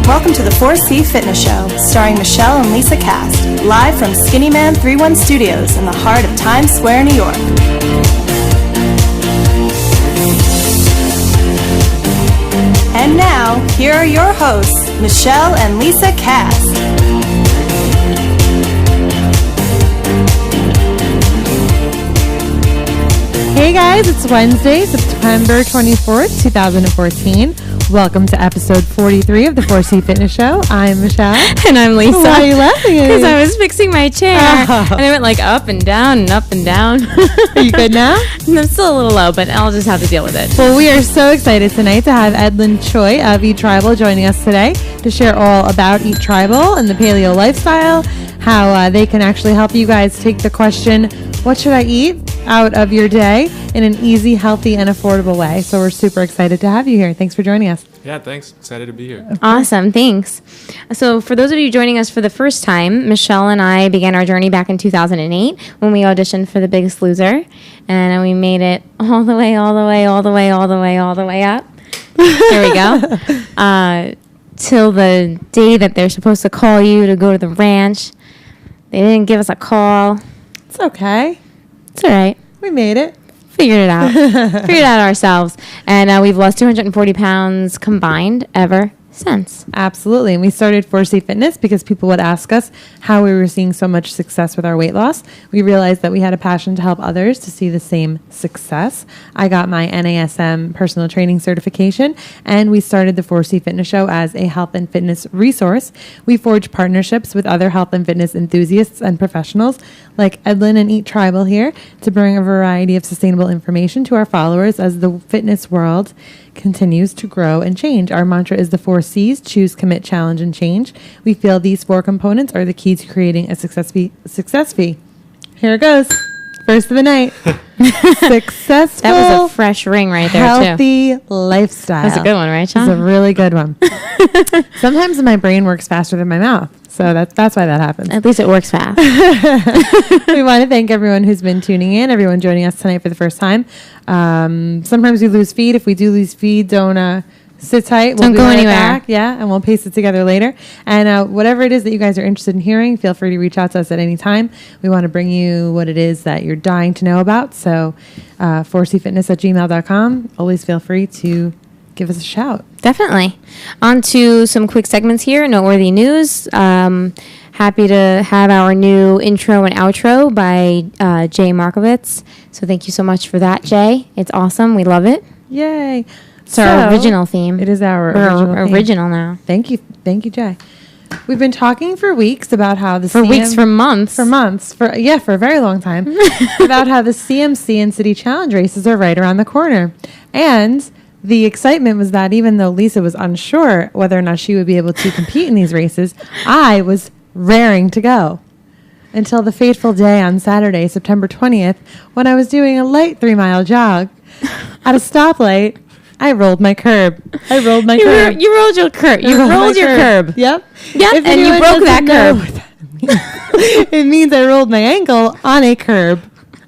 Welcome to the 4C Fitness Show, starring Michelle and Lisa Cast, live from Skinny Man 31 Studios in the heart of Times Square, New York. And now, here are your hosts, Michelle and Lisa Cast. Hey guys, it's Wednesday, September 24th, 2014. Welcome to episode 43 of the 4C Fitness Show. I'm Michelle. And I'm Lisa. Why are you laughing at me? Because I was fixing my chair. Oh. And I went like up and down and up and down. Are you good now? I'm still a little low, but I'll just have to deal with it. Well, we are so excited tonight to have Edlin Choi of Eat Tribal joining us today to share all about Eat Tribal and the paleo lifestyle, how they can actually help you guys take the question, what should I eat, out of your day in an easy, healthy, and affordable way. So we're super excited to have you here. Thanks for joining us. Yeah, thanks. Excited to be here. Awesome. Thanks. So for those of you joining us for the first time, Michelle and I began our journey back in 2008 when we auditioned for The Biggest Loser. And we made it all the way up. There we go. Till the day that they're supposed to call you to go to the ranch. They didn't give us a call. It's okay. It's all right. We made it. Figured it out. Figured it out ourselves. And we've lost 240 pounds combined ever since. Absolutely. And we started 4C Fitness because people would ask us how we were seeing so much success with our weight loss. We realized that we had a passion to help others to see the same success. I got my NASM personal training certification, and we started the 4C Fitness Show as a health and fitness resource. We forged partnerships with other health and fitness enthusiasts and professionals like Edlin and Eat Tribal here to bring a variety of sustainable information to our followers as the fitness world continues to grow and change. Our mantra is the 4 C's: choose, commit, challenge, and change. We feel these 4 components are the key to creating a success fee. Here it goes. First of the night. Successful. That was a fresh ring right there, healthy lifestyle. That's a good one, right, Sean? That's a really good one. Sometimes my brain works faster than my mouth. So that's why that happens. At least it works fast. We want to thank everyone who's been tuning in, everyone joining us tonight for the first time. Sometimes we lose feed. If we do lose feed, don't sit tight. Don't go anywhere. Back. Yeah, and we'll paste it together later. And whatever it is that you guys are interested in hearing, feel free to reach out to us at any time. We want to bring you what it is that you're dying to know about. So 4cfitness@gmail.com. Always feel free to give us a shout. Definitely. On to some quick segments here. Noteworthy news. Happy to have our new intro and outro by Jay Markovitz. So thank you so much for that, Jay. It's awesome. We love it. Yay. It's our original theme. It is our original now. Thank you, Jay. We've been talking for weeks about how the for months, for a very long time about how the CMC and City Challenge races are right around the corner, and the excitement was that even though Lisa was unsure whether or not she would be able to compete in these races, I was raring to go. Until the fateful day on Saturday, September 20th, when I was doing a light 3-mile jog at a stoplight. I rolled my curb. You rolled your curb. You rolled your curb. Yep. Yep. And you broke that curb. It means I rolled my ankle on a curb.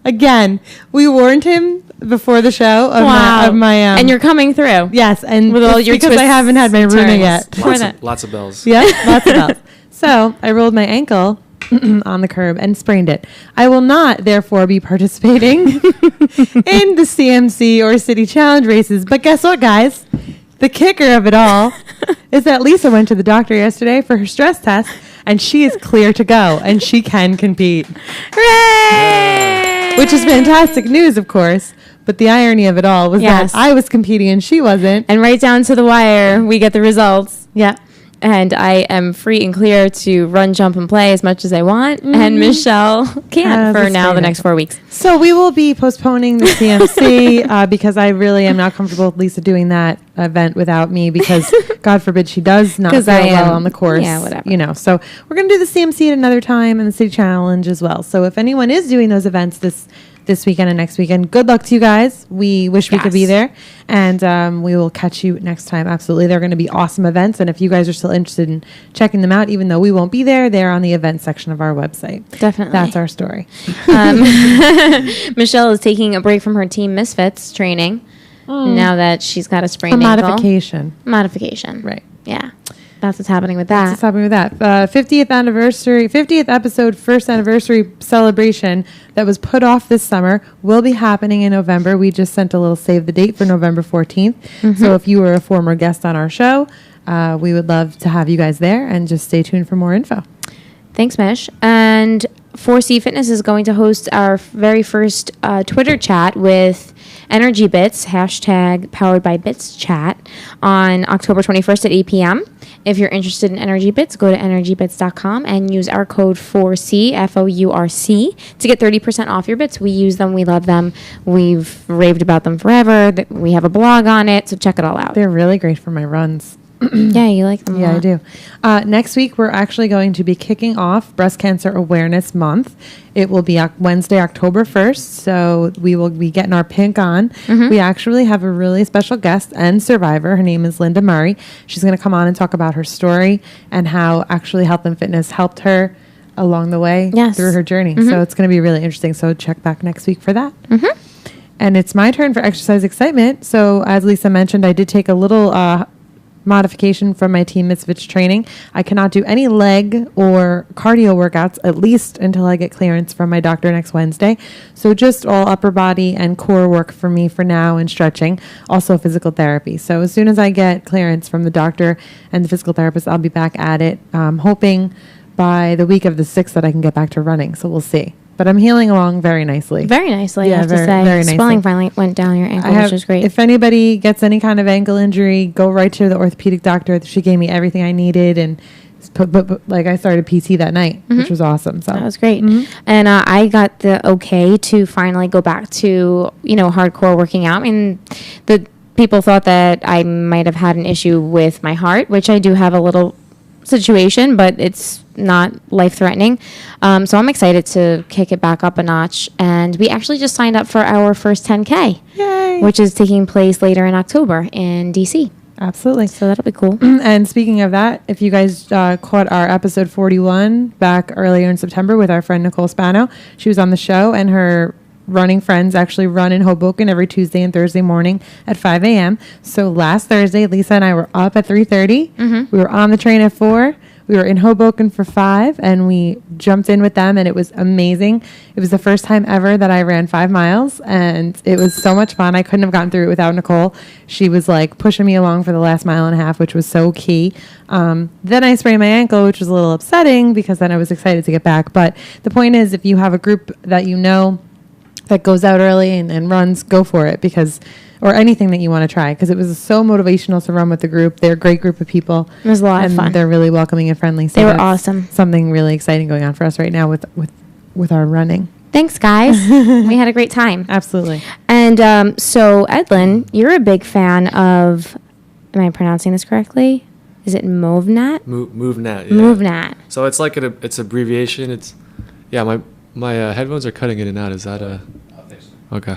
Again, we warned him before the show of my and you're coming through. Yes, and with all your because I haven't had my Runa yet. Lots of bells. Yeah, lots of bells. So I rolled my ankle on the curb and sprained it. I will not, therefore, be participating in the CMC or City Challenge races. But guess what, guys? The kicker of it all is that Lisa went to the doctor yesterday for her stress test, and she is clear to go, and she can compete. Hooray! Which is fantastic news, of course. But the irony of it all was that I was competing and she wasn't. And right down to the wire, we get the results. Yeah. And I am free and clear to run, jump, and play as much as I want. Mm-hmm. And Michelle can't for now the next 4 weeks. So we will be postponing the CMC because I really am not comfortable with Lisa doing that event without me because God forbid she does not feel well on the course. Yeah, whatever. So we're going to do the CMC at another time and the City Challenge as well. So if anyone is doing those events this weekend and next weekend, good luck to you guys. We wish we could be there, and we will catch you next time. Absolutely. They're going to be awesome events, and if you guys are still interested in checking them out, even though we won't be there, they're on the event section of our website. Definitely. That's our story. Michelle is taking a break from her Team Misfits training now that she's got a sprained ankle. Modification. Modification. Right. Yeah. That's what's happening with That's what's that. happening with that. 50th episode, first anniversary celebration that was put off this summer will be happening in November. We just sent a little save the date for November 14th. So if you were a former guest on our show, we would love to have you guys there, and just stay tuned for more info. Thanks, Mish. And 4C Fitness is going to host our very first Twitter chat with Energy Bits, hashtag powered by Bits chat, on October 21st at 8 p.m. If you're interested in Energy Bits, go to energybits.com and use our code 4C, FOURC, to get 30% off your bits. We use them. We love them. We've raved about them forever. We have a blog on it, so check it all out. They're really great for my runs. Yeah, you like them a Yeah, lot. I do. Next week, we're actually going to be kicking off Breast Cancer Awareness Month. It will be Wednesday, October 1st, so we will be getting our pink on. We actually have a really special guest and survivor. Her name is Linda Murray. She's going to come on and talk about her story and how actually health and fitness helped her along the way through her journey. So it's going to be really interesting. So check back next week for that. And it's my turn for exercise excitement. So as Lisa mentioned, I did take a little modification from my Team Misfits training. I cannot do any leg or cardio workouts, at least until I get clearance from my doctor next Wednesday. So just all upper body and core work for me for now, and stretching, also physical therapy. So as soon as I get clearance from the doctor and the physical therapist, I'll be back at it. Hoping by the week of the 6th that I can get back to running. So we'll see. But I'm healing along very nicely. Very nicely, Yeah, I have to very- say. very nicely. Swelling finally went down your ankle, which is great. If anybody gets any kind of ankle injury, go right to the orthopedic doctor. She gave me everything I needed, and like I started PT that night, which was awesome. So That was great. And I got the okay to finally go back to, hardcore working out. I mean, the people thought that I might have had an issue with my heart, which I do have a little situation, but it's not life-threatening. So I'm excited to kick it back up a notch. And we actually just signed up for our first 10K, Yay. which is taking place later in October in DC. Absolutely. So that'll be cool. And speaking of that, if you guys caught our episode 41 back earlier in September with our friend Nicole Spano, she was on the show, and her running friends actually run in Hoboken every Tuesday and Thursday morning at 5 a.m. So last Thursday, Lisa and I were up at 3:30. We were on the train at 4. We were in Hoboken for 5, and we jumped in with them, and it was amazing. It was the first time ever that I ran 5 miles, and it was so much fun. I couldn't have gotten through it without Nicole. She was like pushing me along for the last mile and a half, which was so key. Then I sprained my ankle, which was a little upsetting because then I was excited to get back. But the point is, if you have a group that you know that goes out early and runs, go for it, or anything that you want to try, because it was so motivational to run with the group. They're a great group of people. It was a lot of and fun. They're really welcoming and friendly. So They were that's awesome. Something really exciting going on for us right now with our running. Thanks, guys. We had a great time. Absolutely. And so, Edlin, you're a big fan of, am I pronouncing this correctly? Is it MoveNat? MoveNat. Yeah. MoveNat. So it's like it's abbreviation. My headphones are cutting in and out. Is that a? Okay.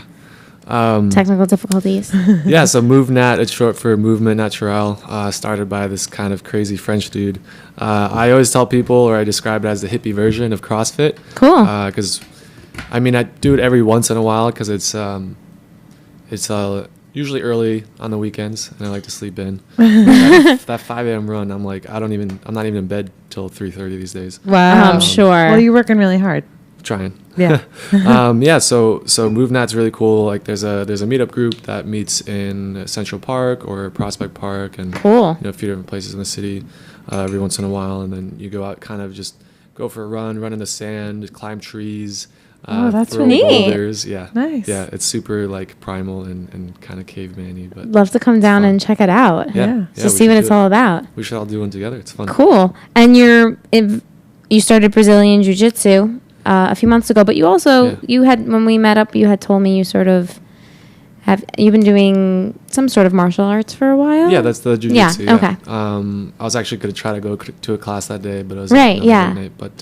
Technical difficulties. Yeah, so MoveNat, it's short for Movement Naturel, started by this kind of crazy French dude. I always tell people, or I describe it as the hippie version of CrossFit. Cool. Because, I do it every once in a while because it's usually early on the weekends, and I like to sleep in. that 5 a.m. run, I'm not even in bed till 3:30 these days. Wow. I'm sure. Well, you're working really hard. Trying. Yeah. So MoveNat's really cool. Like there's a meetup group that meets in Central Park or Prospect Park, and Cool. a few different places in the city every once in a while, and then you go out, kind of just go for a run in the sand, climb trees. Oh, that's throw really neat. boulders. Yeah. Nice. Yeah, it's super like primal and kind of caveman-y, but Love to come down fun. and check it out. Yeah. To we see should what do it's it. all about. We should all do one together. It's fun. Cool. And you started Brazilian Jiu-Jitsu a few months ago, but you also, when we met up, you had told me you've been doing some sort of martial arts for a while? Yeah, that's the jiu-jitsu. Yeah, okay. I was actually going to try to go to a class that day, but it was Right, another yeah. night. But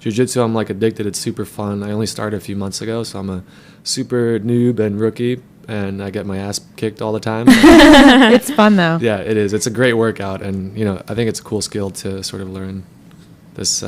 jiu-jitsu, I'm like addicted. It's super fun. I only started a few months ago, so I'm a super noob and rookie, and I get my ass kicked all the time. It's fun though. Yeah, it is. It's a great workout, and I think it's a cool skill to sort of learn this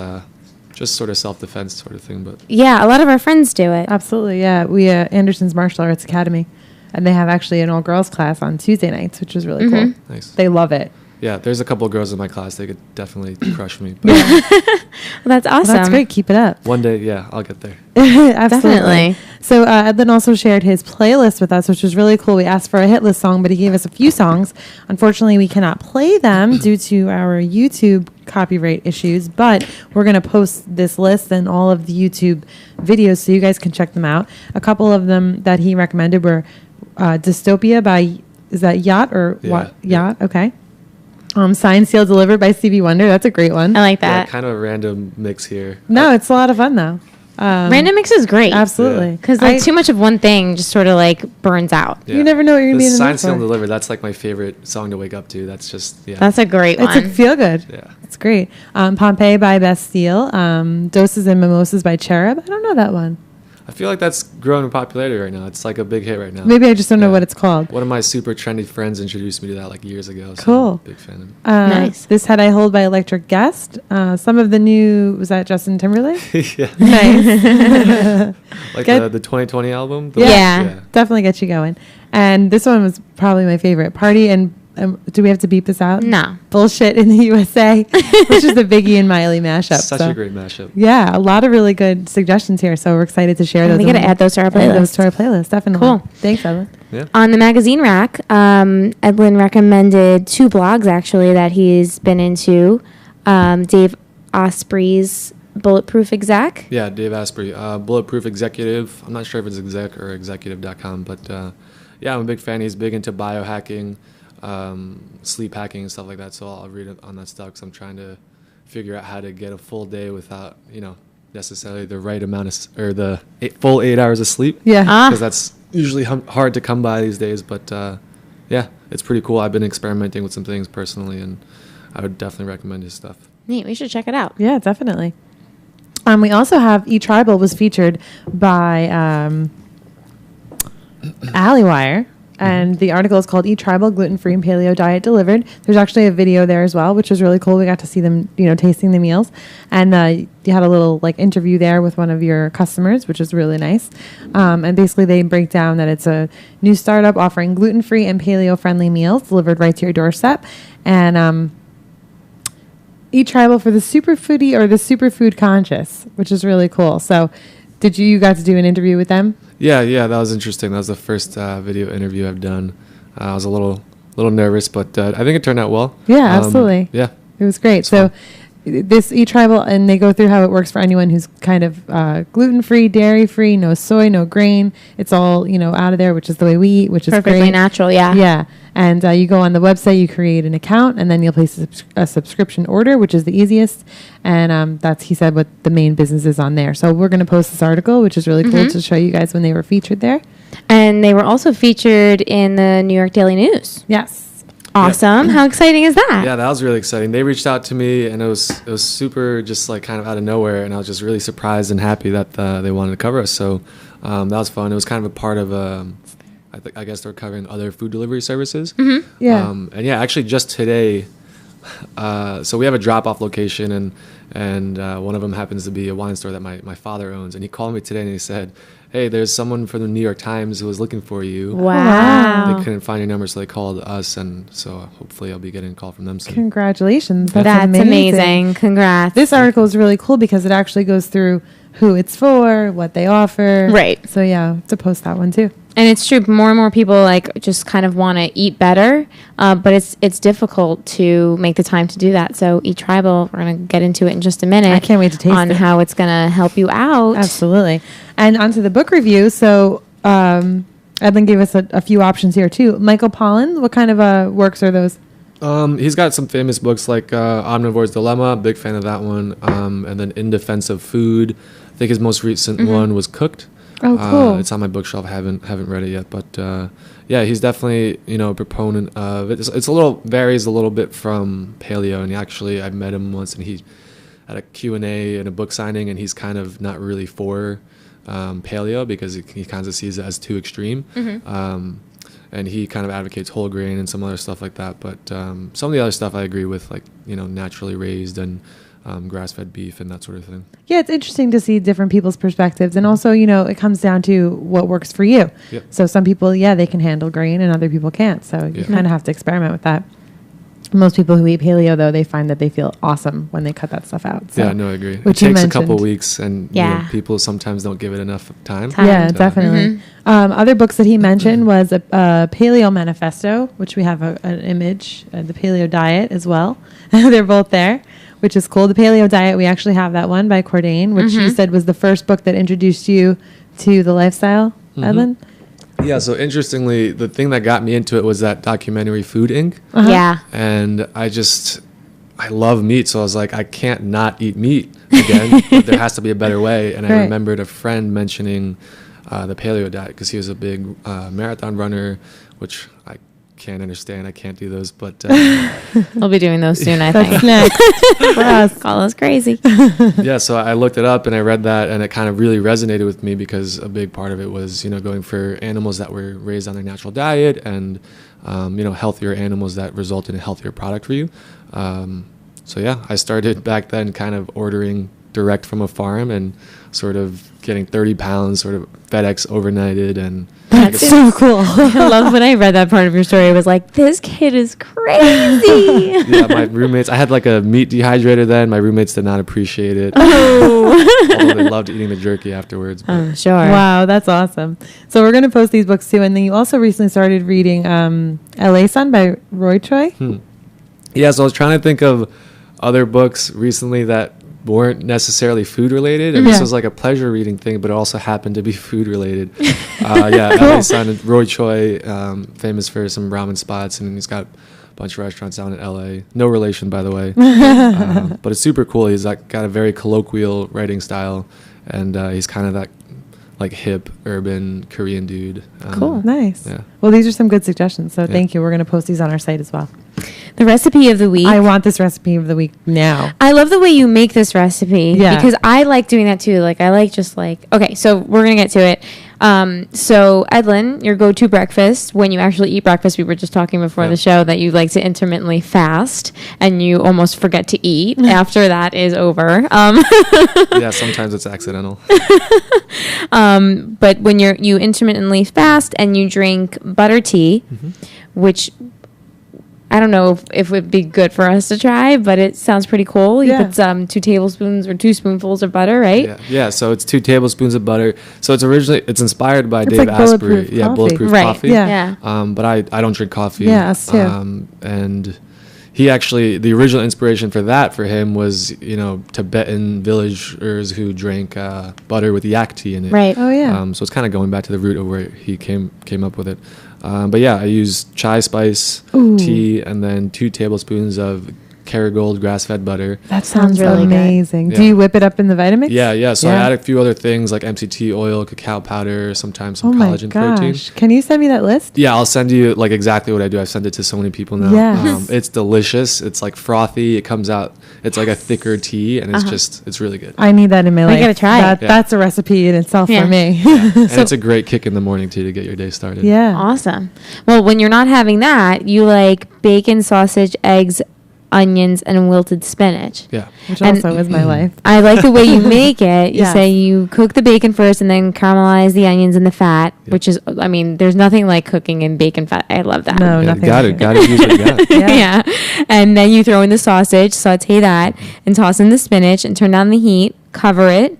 just sort of self-defense sort of thing. But Yeah, a lot of our friends do it. Absolutely. Yeah. We Anderson's Martial Arts Academy, and they have actually an all-girls class on Tuesday nights, which is really cool. nice. They love it. Yeah, there's a couple of girls in my class. They could definitely crush me. But Well, that's awesome. Well, that's great. Keep it up. one day, yeah, I'll get there. Absolutely. Definitely. So Edlin also shared his playlist with us, which was really cool. We asked for a hit list song, but he gave us a few songs. Unfortunately, we cannot play them due to our YouTube copyright issues, but we're going to post this list and all of the YouTube videos so you guys can check them out. A couple of them that he recommended were Dystopia by, is that Yacht or Yeah. what? Yacht, okay. Signed, Sealed, Delivered by Stevie Wonder. That's a great one. I like Yeah, that. kind of a random mix here. No, it's a lot of fun though. Random mix is great. Absolutely. Yeah. Because like too much of one thing just sort of like burns out. Yeah. You never know what you're going to be in the Sign, mood Seal, and for. Deliver. That's like my favorite song to wake up to. That's just, yeah. That's a great It's one. a feel good. Yeah. It's great. Pompeii by Bastille. Doses and Mimosas by Cherub. I don't know that one. I feel like that's growing in popularity right now. It's like a big hit right now. Maybe I just don't know Yeah. what it's called. One of my super trendy friends introduced me to that like years ago. So Cool. I'm a big fan of it. Nice. This Head I Hold by Electric Guest. Some of the new, was that Justin Timberlake? Yeah. Nice. Like Good. the 2020 album. Yeah. Definitely get you going. And this one was probably my favorite. Party and, do we have to beep this out? No. Bullshit in the USA, which is the Biggie and Miley mashup. Such So, a great mashup. yeah, a lot of really good suggestions here. So we're excited to share those. We got to and add those to our add those playlist. to our playlist. Definitely. Cool. Thanks, Ellen. Yeah. On the magazine rack, Edlin recommended 2 blogs actually that he's been into. Dave Osprey's Bulletproof Exec. Yeah, Dave Asprey, Bulletproof Executive. I'm not sure if it's exec or executive.com, but yeah, I'm a big fan. He's big into biohacking, sleep hacking, and stuff like that. So I'll read on that stuff because I'm trying to figure out how to get a full day without, necessarily the right amount of, or the full 8 hours of sleep. Yeah. Because that's usually hard to come by these days. But yeah, it's pretty cool. I've been experimenting with some things personally, and I would definitely recommend his stuff. Neat. We should check it out. Yeah, definitely. We also have eTribal was featured by Alleywire, and the article is called eTribal Gluten-Free and Paleo Diet Delivered. There's actually a video there as well, which was really cool. We got to see them, tasting the meals, and you had a little interview there with one of your customers, which is really nice. And basically, they break down that it's a new startup offering gluten-free and paleo-friendly meals delivered right to your doorstep, and eTribal for the superfoodie or the superfood conscious, which is really cool. So, you got to do an interview with them? Yeah, that was interesting. That was the first video interview I've done. I was a little nervous, but I think it turned out well. Yeah, absolutely. Yeah. It was great. So this eTribal, and they go through how it works for anyone who's kind of gluten-free, dairy-free, no soy, no grain. It's all, out of there, which is the way we eat, which is Perfectly great. natural, yeah. Yeah. And you go on the website, you create an account, and then you'll place a subscription order, which is the easiest. And that's, he said, what the main business is on there. So we're going to post this article, which is really cool to show you guys when they were featured there. And they were also featured in the New York Daily News. Yes. Awesome. How exciting is that? Yeah, that was really exciting. They reached out to me, and it was super just kind of out of nowhere, and I was just really surprised and happy that they wanted to cover us. So that was fun. It was kind of a part of I guess they're covering other food delivery services. Mm-hmm. Yeah. And yeah, actually just today, so we have a drop-off location, and one of them happens to be a wine store that my father owns. And he called me today and he said, hey, there's someone from the New York Times who was looking for you. Wow. They couldn't find your number, so they called us, and so hopefully I'll be getting a call from them soon. Congratulations. That's amazing. Congrats. This article is really cool because it actually goes through who it's for, what they offer. Right. So yeah, to post that one too. And it's true. More and more people just kind of want to eat better, but it's difficult to make the time to do that. So eTribal, we're going to get into it in just a minute. I can't wait to taste on it. how it's going to help you out. Absolutely. And onto the book review. So Edlin gave us a few options here too. Michael Pollan, what kind of works are those? He's got some famous books like Omnivore's Dilemma, big fan of that one, and then In Defense of Food. I think his most recent one was Cooked. Oh, cool. It's on my bookshelf. I haven't read it yet, but yeah, he's definitely a proponent of it. It's varies a little bit from paleo, and actually I met him once, and he had a Q&A and a book signing, and he's kind of not really for paleo because he kind of sees it as too extreme. And he kind of advocates whole grain and some other stuff like that. But some of the other stuff I agree with, like naturally raised and grass-fed beef and that sort of thing. Yeah, it's interesting to see different people's perspectives. And also, it comes down to what works for you. Yep. So some people, they can handle grain and other people can't. So you kind of have to experiment with that. Most people who eat paleo, though, they find that they feel awesome when they cut that stuff out. So, Yeah, no, I agree. It which you takes a couple mentioned. weeks, and you know, people sometimes don't give it enough time. Yeah, But, definitely. Other books that he mentioned was a Paleo Manifesto, which we have an image, the Paleo Diet as well. They're both there, which is cool. The Paleo Diet, we actually have that one by Cordain, which you said was the first book that introduced you to the lifestyle, Edlin. Yeah, so interestingly, the thing that got me into it was that documentary Food Inc. Yeah. And I love meat, so I was like, I can't not eat meat again. But there has to be a better way. And I remembered a friend mentioning the paleo diet because he was a big marathon runner, which I can't understand. I can't do those, but We'll be doing those soon, I think. Next for us. Call us crazy. yeah. So I looked it up and I read that, and it kind of really resonated with me because a big part of it was, you know, going for animals that were raised on their natural diet and you know, healthier animals that result in a healthier product for you. So yeah, I started back then kind of ordering direct from a farm and sort of getting 30 pounds sort of FedEx overnighted. And That's so cool. I love when I read that part of your story. I was like, this kid is crazy. yeah, my roommates, I had like a meat dehydrator then. My roommates did not appreciate it. Oh. Although they loved eating the jerky afterwards. But Sure. Wow, that's awesome. So we're going to post these books too. And then you also recently started reading LA Sun by Roy Choi. yeah, so I was trying to think of other books recently that weren't necessarily food related, and this was like a pleasure reading thing, but it also happened to be food related. Yeah, LA Sun, Roy Choi, famous for some ramen spots, and he's got a bunch of restaurants down in LA. No relation, by the way, but it's super cool. He's like got a very colloquial writing style, and he's kind of that like hip urban Korean dude. Cool. Nice. Yeah. Well, these are some good suggestions. So thank you. We're going to post these on our site as well. The recipe of the week. I want this recipe of the week now. I love the way you make this recipe Yeah. because I like doing that too. Like I like just like, okay, so we're going to get to it. So Edlin, your go-to breakfast when you actually eat breakfast, we were just talking before the show that you like to intermittently fast and you almost forget to eat after that is over. Yeah, sometimes it's accidental. But when you intermittently fast and you drink butter tea, which I don't know if it would be good for us to try, but it sounds pretty cool. You put 2 tablespoons or 2 spoonfuls of butter, right? Yeah. So it's 2 tablespoons of butter. So it's inspired by Dave like Asprey. bulletproof coffee. Bulletproof Right. coffee. Yeah. But I don't drink coffee. Yeah, us too. And he actually, the original inspiration for that for him was, you know, Tibetan villagers who drank butter with yak tea in it. Right. Oh, yeah. So it's kind of going back to the root of where he came up with it. But yeah, I use chai spice tea and then 2 tablespoons of Kerrygold grass-fed butter. That sounds really good. amazing. Yeah. Do you whip it up in the Vitamix? Yeah. So I add a few other things like MCT oil, cacao powder, sometimes some Oh my collagen protein. gosh. Can you send me that list? Yeah, I'll send you like exactly what I do. I've sent it to so many people now. Yes. It's delicious. It's like frothy. It comes out. It's like a thicker tea, and it's really good. I need that in my life. gotta try it. That's a recipe in itself Yeah. for me. And it's a great kick in the morning too to get your day started. Yeah. Awesome. Well, when you're not having that, you like bacon, sausage, eggs, onions, and wilted spinach. Yeah. Which And- also is my life. I like the way you make it. You Yes. say you cook the bacon first and then caramelize the onions and the fat, Yep. which is, I mean, there's nothing like cooking in bacon fat. I love that. No, Yeah, nothing. got like it. Got to use what you got. Yeah. And then you throw in the sausage, saute that, and toss in the spinach and turn down the heat, cover it.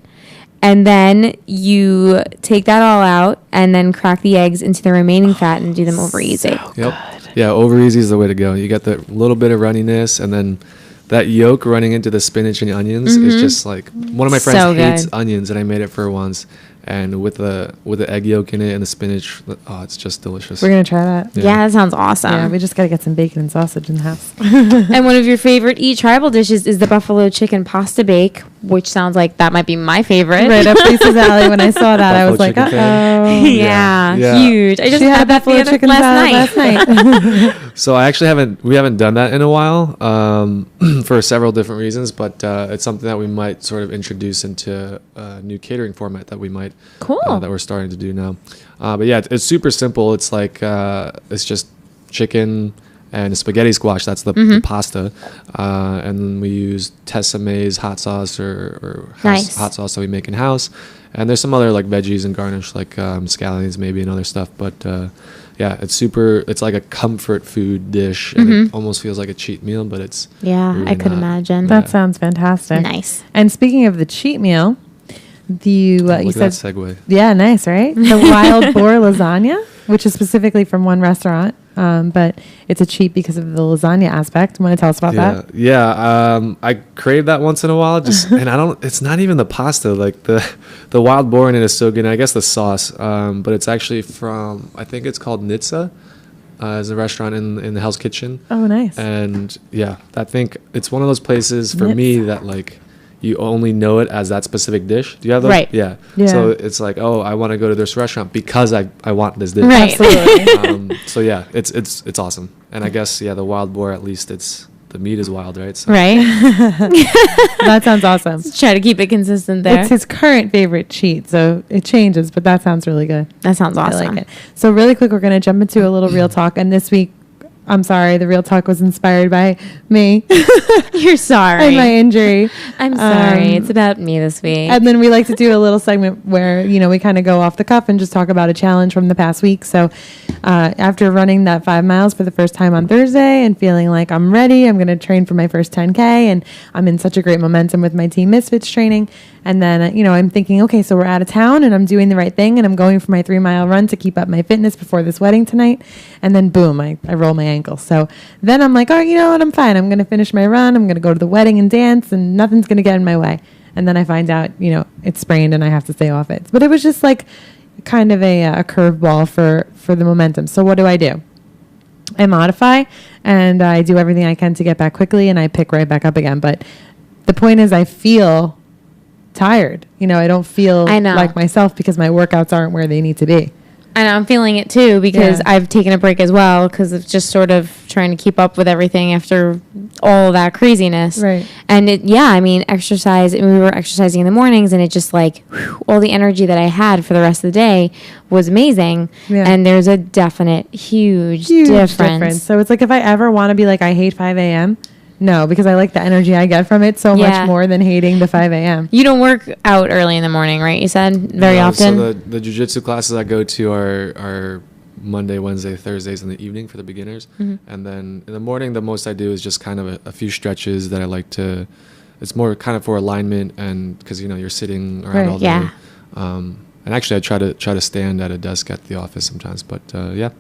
And then you take that all out and then crack the eggs into the remaining fat and do them over easy. Yep. Yeah, over easy is the way to go. You got the little bit of runniness, and then that yolk running into the spinach and onions is just like one of my friends So hates good. onions, and I made it for her once. And with the egg yolk in it and the spinach, it's just delicious. We're going to try that. Yeah, that sounds awesome. Yeah, we just got to get some bacon and sausage in the house. And one of your favorite Eat Tribal dishes is the buffalo chicken pasta bake, which sounds like that might be my favorite. Right up Lisa's alley. When I saw that, I was Buffalo like, chicken uh-oh. Yeah, Yeah. huge. I just She had that buffalo chicken salad last last night. night. So we haven't done that in a while for several different reasons, but it's something that we might sort of introduce into a new catering format that we might Cool. that we're starting to do now. But yeah, it's super simple. It's like it's just chicken and a spaghetti squash. That's the pasta. And then we use Tessame's hot sauce or hot sauce that we make in house. And there's some other like veggies and garnish, like scallions maybe and other stuff. But yeah, it's like a comfort food dish, and it almost feels like a cheat meal, but it's really I could imagine. That sounds fantastic. Nice. And speaking of the cheat meal, you look said at that segue. Yeah, nice, right? The wild boar lasagna, which is specifically from one restaurant, but it's a cheat because of the lasagna aspect. Want to tell us about that? Yeah. I crave that once in a while, and it's not even the pasta. Like the wild boar in it is so good. And I guess the sauce, but it's actually from, I think it's called Nitsa, as a restaurant in the Hell's Kitchen. Oh, nice. And yeah, I think it's one of those places for me that like you only know it as that specific dish. Do you have those? Right. Yeah. Yeah. So it's like, oh, I want to go to this restaurant because I want this dish. Right. Absolutely. So yeah, it's awesome. And I guess the wild boar, at least the meat is wild, right? So. Right. That sounds awesome. Try to keep it consistent there. It's his current favorite cheat, so it changes, but that sounds really good. That sounds awesome. I like it. So really quick, we're going to jump into a little real talk. And this week, I'm sorry, the real talk was inspired by me You're sorry. and my injury. I'm sorry. It's about me this week. And then we like to do a little segment where, we kind of go off the cuff and just talk about a challenge from the past week. So after running that 5 miles for the first time on Thursday and feeling like I'm ready, I'm going to train for my first 10K. And I'm in such a great momentum with my Team Misfits training. And then, I'm thinking, okay, so we're out of town and I'm doing the right thing and I'm going for my 3 mile run to keep up my fitness before this wedding tonight. And then boom, I roll my ankle. So then I'm like, oh, you know what? I'm fine. I'm going to finish my run. I'm going to go to the wedding and dance and nothing's going to get in my way. And then I find out, it's sprained and I have to stay off it. But it was just like kind of a curveball for the momentum. So what do? I modify and I do everything I can to get back quickly and I pick right back up again. But the point is I feel tired. I don't feel like myself because my workouts aren't where they need to be. And I'm feeling it too because I've taken a break as well because of just sort of trying to keep up with everything after all that craziness. Right. And exercise, and we were exercising in the mornings and it just like all the energy that I had for the rest of the day was amazing. Yeah. And there's a definite huge difference. So it's like if I ever want to be like, I hate 5 a.m., no, because I like the energy I get from it so much more than hating the 5 a.m. You don't work out early in the morning, right? You said very often. So the jiu-jitsu classes I go to are Monday, Wednesday, Thursdays in the evening for the beginners. Mm-hmm. And then in the morning, the most I do is just kind of a few stretches that I like to, it's more kind of for alignment and because, you're sitting around all day. Yeah. And actually I try to stand at a desk at the office sometimes, but yeah.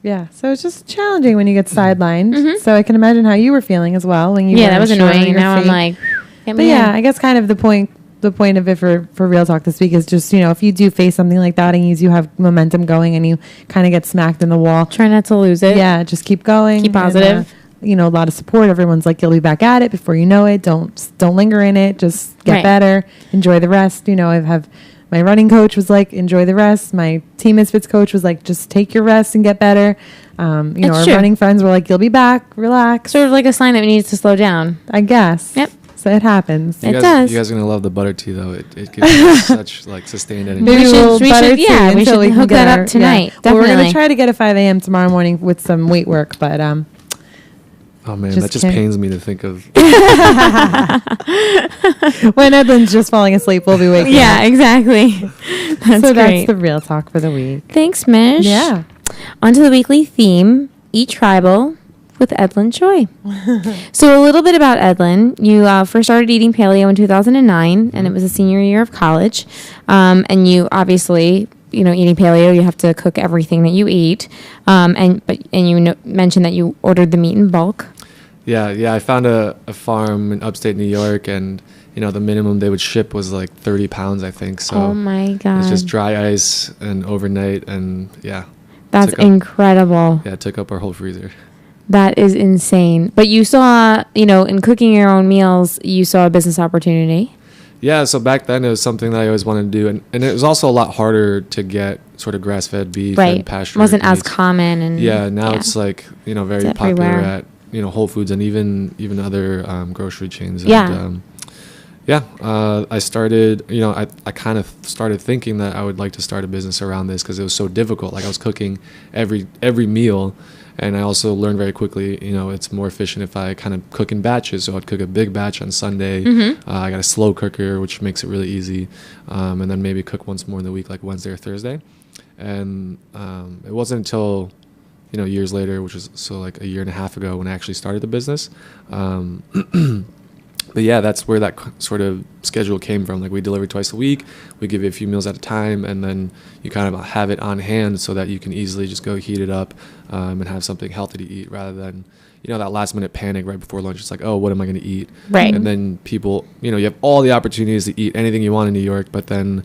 Yeah, so it's just challenging when you get sidelined. Mm-hmm. So I can imagine how you were feeling as well when you. Yeah, that was annoying. Now I'm like, but yeah, I guess kind of the point of it for Real Talk this week is just if you do face something like that and you do have momentum going and you kind of get smacked in the wall, try not to lose it. Yeah, just keep going. Keep positive. And, a lot of support. Everyone's like, you'll be back at it before you know it. Don't linger in it. Just get better. Enjoy the rest. I have. My running coach was like, enjoy the rest. My Team Misfits coach was like, just take your rest and get better. Our running friends were like, you'll be back, relax. Sort of like a sign that we need to slow down. I guess. Yep. So it happens. It does. You guys are going to love the butter tea, though. It gives you such like sustained energy. Maybe we should hook that up tonight. Definitely. Well, we're going to try to get a 5 a.m. tomorrow morning with some weight work, but oh man, that just pains me to think of. When Edlin's just falling asleep, we'll be waking up. Yeah, exactly. That's the real talk for the week. Thanks, Mish. Yeah. On to the weekly theme, Eat Tribal with Edlin Choi. So a little bit about Edlin. You first started eating paleo in 2009, and it was a senior year of college. And you obviously... eating paleo, you have to cook everything that you eat. And you mentioned that you ordered the meat in bulk. Yeah. I found a farm in upstate New York, and the minimum they would ship was like 30 pounds, I think. So oh my god, it's just dry ice and overnight, and yeah. That's incredible. It took up our whole freezer. That is insane. But you saw, in cooking your own meals, you saw a business opportunity. Yeah, so back then it was something that I always wanted to do, and it was also a lot harder to get sort of grass-fed beef and pasture. It wasn't meats. as common, and now it's like very popular at Whole Foods and even other grocery chains. Yeah. Yeah, I started, I kind of started thinking that I would like to start a business around this because it was so difficult. Like I was cooking every meal, and I also learned very quickly, it's more efficient if I kind of cook in batches. So I'd cook a big batch on Sunday. I got a slow cooker, which makes it really easy, and then maybe cook once more in the week, like Wednesday or Thursday. And it wasn't until, years later, which was so like a year and a half ago, when I actually started the business. But yeah, that's where that sort of schedule came from. Like we deliver twice a week, we give you a few meals at a time, and then you kind of have it on hand so that you can easily just go heat it up and have something healthy to eat, rather than, that last minute panic right before lunch. It's like, oh, what am I going to eat? Right. And then people, you have all the opportunities to eat anything you want in New York, but then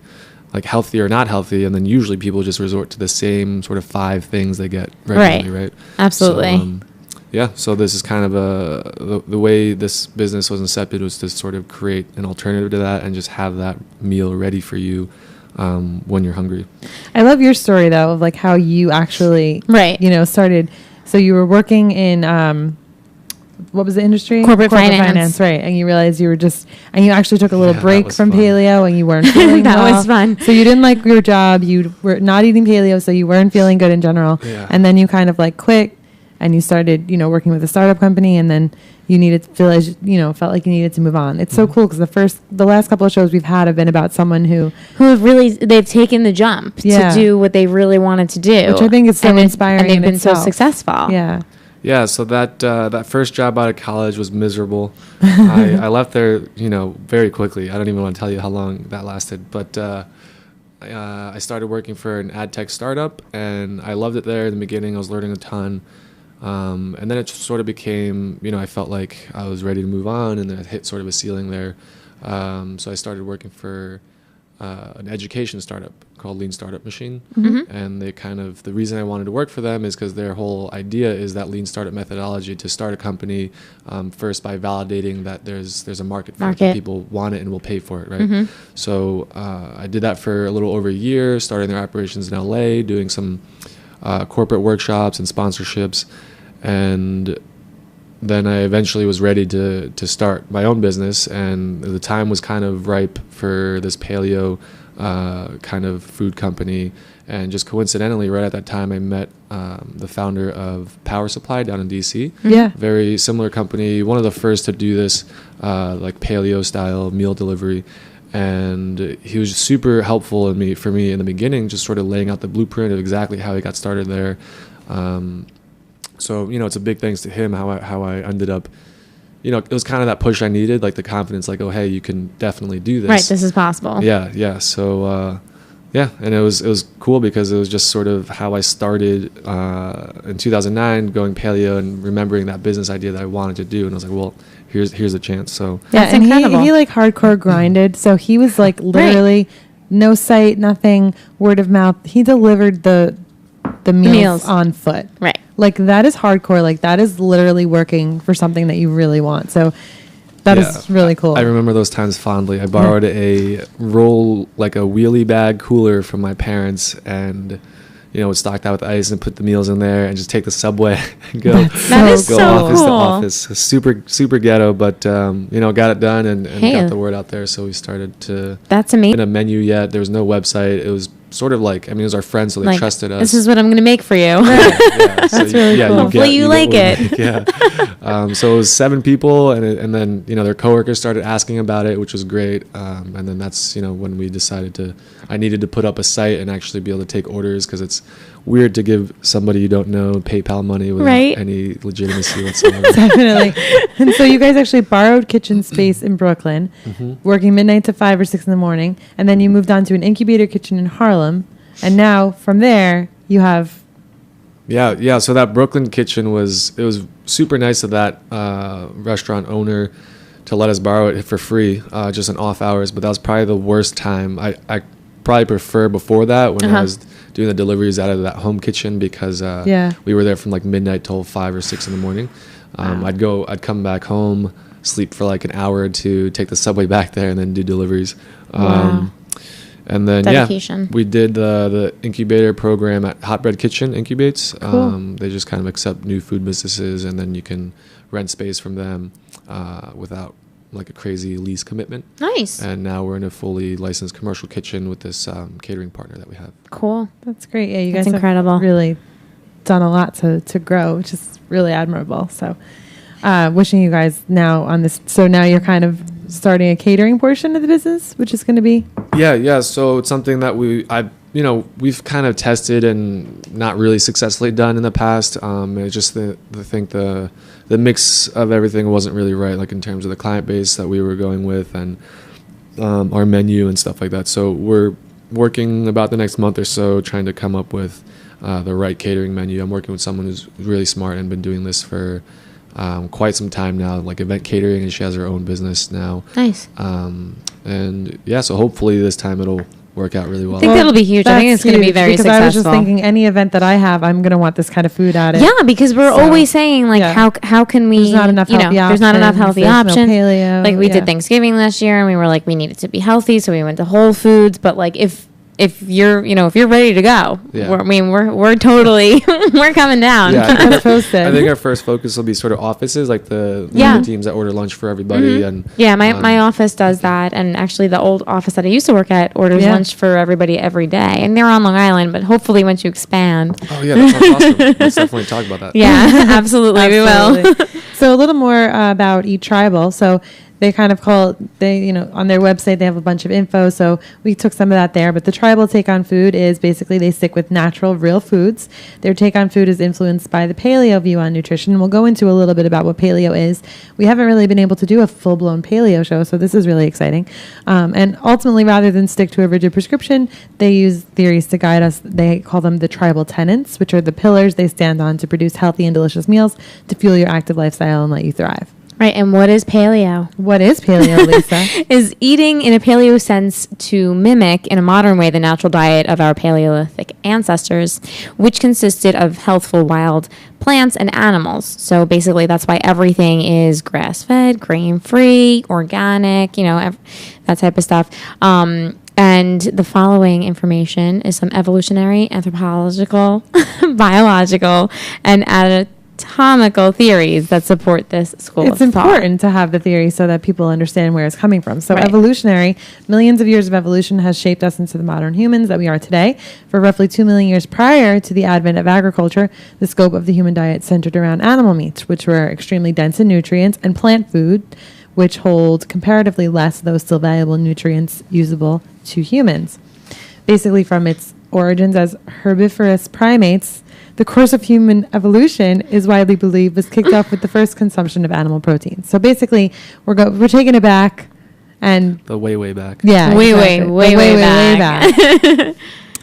like healthy or not healthy, and then usually people just resort to the same sort of 5 things they get regularly, right? Absolutely. So, so this is kind of the way this business was incepted, was to sort of create an alternative to that and just have that meal ready for you when you're hungry. I love your story though, of like how you actually started. So you were working in what was the industry? Corporate finance, right? And you realized you were and you actually took a little break from fun. Paleo, and you weren't feeling that well. was fun. So you didn't like your job. You were not eating Paleo, so you weren't feeling good in general. Yeah. And then you kind of like quit. And you started, working with a startup company, and then you felt like you needed to move on. It's so cool because the last couple of shows we've had have been about someone who have really, they've taken the jump to do what they really wanted to do, which I think is so inspiring, and they've been itself. so successful. Yeah. Yeah, so that first job out of college was miserable. I left there, very quickly. I don't even want to tell you how long that lasted, but I started working for an ad tech startup, and I loved it there in the beginning. I was learning a ton. And then it just sort of became, I felt like I was ready to move on, and then I hit sort of a ceiling there. So I started working for an education startup called Lean Startup Machine. And the reason I wanted to work for them is because their whole idea is that Lean Startup methodology to start a company first by validating that there's a market for it, that people want it and will pay for it, right? So I did that for a little over a year, starting their operations in LA, doing some corporate workshops and sponsorships. And then I eventually was ready to start my own business, and the time was kind of ripe for this paleo kind of food company. And just coincidentally, right at that time, I met the founder of Power Supply down in DC. Yeah. Very similar company, one of the first to do this like paleo style meal delivery. And he was super helpful for me in the beginning, just sort of laying out the blueprint of exactly how he got started there. So, it's a big thanks to him how I ended up, it was kind of that push I needed, like the confidence, like, oh, hey, you can definitely do this. Right, this is possible. Yeah. So, and it was cool because it was just sort of how I started in 2009 going paleo and remembering that business idea that I wanted to do. And I was like, well, here's a chance. So yeah, that's and incredible. he like hardcore grinded. So he was like literally no site, nothing, word of mouth. He delivered the meals on foot. Right. Like that is hardcore. Like that is literally working for something that you really want. So that is really cool. I remember those times fondly. I borrowed a wheelie bag cooler from my parents, and would stock that with ice and put the meals in there and just take the subway and go office to office. Super ghetto, but got it done and got the word out there. So we started to. That's amazing. In a menu yet. There was no website. It was sort of like, it was our friends, so they trusted us. This is what I'm going to make for you. That's really cool. Hopefully you like it. Yeah. So it was 7 people, and then their coworkers started asking about it, which was great. And then that's when we decided I needed to put up a site and actually be able to take orders, because it's weird to give somebody you don't know PayPal money without any legitimacy whatsoever. Definitely. And so you guys actually borrowed kitchen space in Brooklyn, working midnight to 5 or 6 in the morning, and then you moved on to an incubator kitchen in Harlem, and now from there you have. Yeah. So that Brooklyn kitchen it was super nice of that restaurant owner to let us borrow it for free, just in off hours. But that was probably the worst time. I probably prefer before that, when I was doing the deliveries out of that home kitchen, because we were there from like midnight till 5 or 6 in the morning. I'd come back home, sleep for like an hour or two, take the subway back there, and then do deliveries. And then dedication. We did the incubator program at Hot Bread Kitchen Incubates. Cool. They just kind of accept new food businesses, and then you can rent space from them without like a crazy lease commitment. Nice. And now we're in a fully licensed commercial kitchen with this catering partner that we have. Cool. That's great. Yeah, you That's guys incredible. have really done a lot to grow, which is really admirable. So wishing you guys now on this. So now you're kind of starting a catering portion of the business, which is going to be. Yeah. So it's something that we've kind of tested and not really successfully done in the past. It's just the mix of everything wasn't really right, like in terms of the client base that we were going with and our menu and stuff like that. So we're working about the next month or so trying to come up with the right catering menu. I'm working with someone who's really smart and been doing this for quite some time now, like event catering, and she has her own business now. Nice. And yeah, so hopefully this time it'll work out really well. I think that'll be huge. I think it's going to be very because successful. I was just thinking any event that I have, I'm going to want this kind of food at it. Yeah, because we're always saying like, how can we? There's not enough healthy there's not enough healthy options. options. No paleo, like we did Thanksgiving last year, and we were like, we need it to be healthy, so we went to Whole Foods. But like, if you're ready to go, we're totally we're coming down. Yeah, That's posted. I think our first focus will be sort of offices, like the teams that order lunch for everybody. And my office does that, and actually the old office that I used to work at orders lunch for everybody every day, and they're on Long Island. But hopefully, once you expand, oh yeah, that sounds awesome. Let's definitely talk about that. Yeah, absolutely, we will. So a little more about Eat Tribal. So they kind of on their website, they have a bunch of info. So we took some of that there. But the tribal take on food is basically they stick with natural, real foods. Their take on food is influenced by the paleo view on nutrition. We'll go into a little bit about what paleo is. We haven't really been able to do a full-blown paleo show, so this is really exciting. And ultimately, rather than stick to a rigid prescription, they use theories to guide us. They call them the tribal tenets, which are the pillars they stand on to produce healthy and delicious meals to fuel your active lifestyle and let you thrive. Right, and what is paleo? What is paleo, Lisa? Is eating in a paleo sense to mimic, in a modern way, the natural diet of our Paleolithic ancestors, which consisted of healthful wild plants and animals. So basically, that's why everything is grass-fed, grain-free, organic, that type of stuff. And the following information is some evolutionary, anthropological, biological, and anatomical theories that support this school of thought. It's important to have the theory so that people understand where it's coming from. So evolutionary, millions of years of evolution has shaped us into the modern humans that we are today. For roughly 2 million years prior to the advent of agriculture, the scope of the human diet centered around animal meats, which were extremely dense in nutrients, and plant food, which hold comparatively less, though still valuable nutrients usable to humans. Basically, from its origins as herbivorous primates, the course of human evolution is widely believed was kicked off with the first consumption of animal protein. So basically, we're taking it back, and the way back. Yeah, way back.